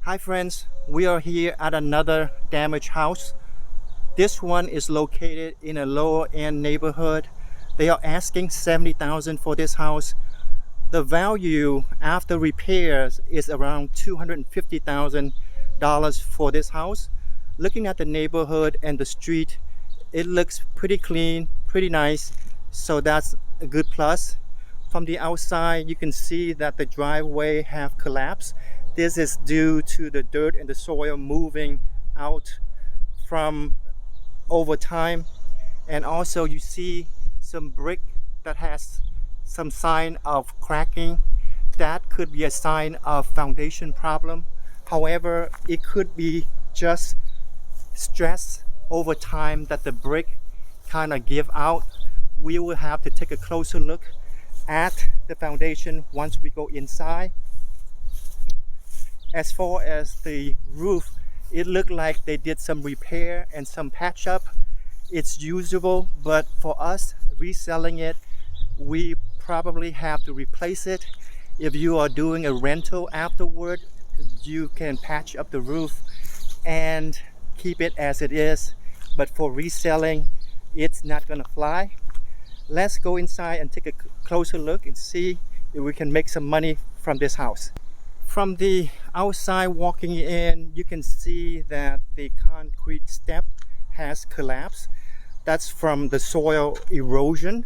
Hi friends, we are here at another damaged house. This one is located in a lower end neighborhood. They are asking $70,000 for this house. The value after repairs is around $250,000 for this house. Looking at the neighborhood and the street, it looks pretty clean, pretty nice, so that's a good plus. From the outside, you can see that the driveway have collapsed. This is due to the dirt and the soil moving out from over time. And also you see some brick that has some sign of cracking. That could be a sign of foundation problem. However, it could be just stress over time that the brick kind of give out. We will have to take a closer look at the foundation once we go inside. As far as the roof, it looked like they did some repair and some patch up. It's usable, but for us reselling it, we probably have to replace it. If you are doing a rental afterward, you can patch up the roof and keep it as it is, but for reselling, it's not gonna fly. Let's go inside and take a closer look and see if we can make some money from this house. From the outside walking in, you can see that the concrete step has collapsed. That's from the soil erosion.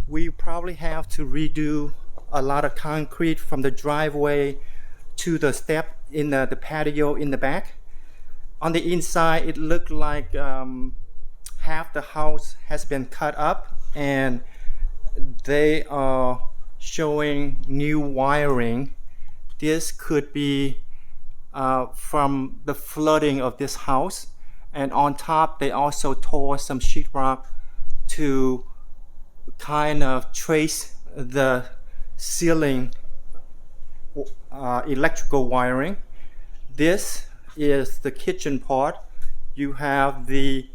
We probably have to redo a lot of concrete from the driveway to the step in the patio in the back. On the inside, it looked like half the house has been cut up and they are showing new wiring. This could be from the flooding of this house, and on top they also tore some sheetrock to kind of trace the ceiling electrical wiring. This is the kitchen part. You have the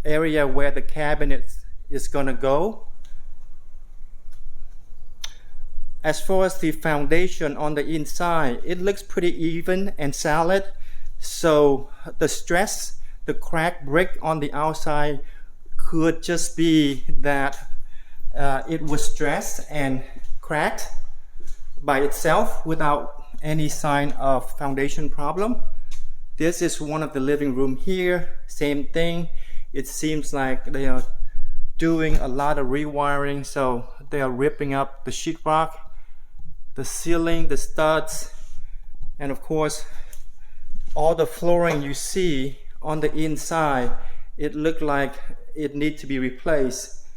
area where the cabinet is gonna go. As far as the foundation on the inside, it looks pretty even and solid. So the stress, the cracked brick on the outside could just be that it was stressed and cracked by itself without any sign of foundation problem. This is one of the living room here. Same thing. It seems like they are doing a lot of rewiring, so they are ripping up the sheetrock, the ceiling, the studs, and of course all the flooring you see on the inside, it looked like it needs to be replaced.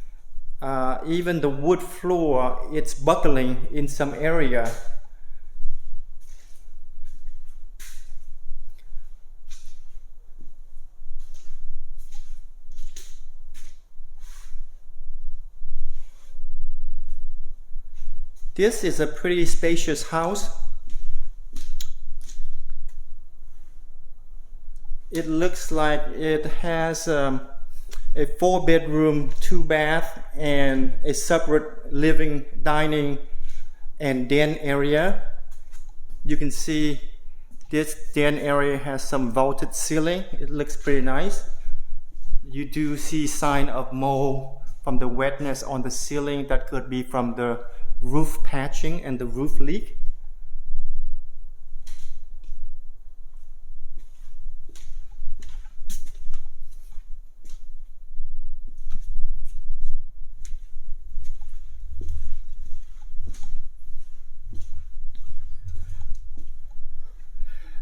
Even the wood floor, it's buckling in some area. This is a pretty spacious house. It looks like it has a 4-bedroom, 2-bath, and a separate living, dining, and den area. You can see this den area has some vaulted ceiling. It looks pretty nice. You do see sign of mold from the wetness on the ceiling. That could be from the roof patching and the roof leak.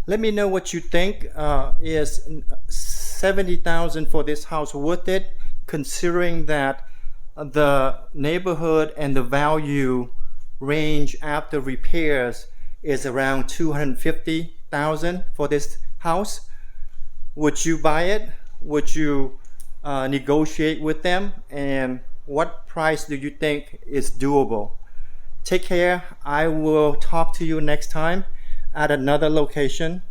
Let me know what you think. Is $70,000 for this house worth it, considering that the neighborhood and the value range after repairs is around $250,000 for this house? Would you buy it? Would you negotiate with them? And what price do you think is doable? Take care. I will talk to you next time at another location.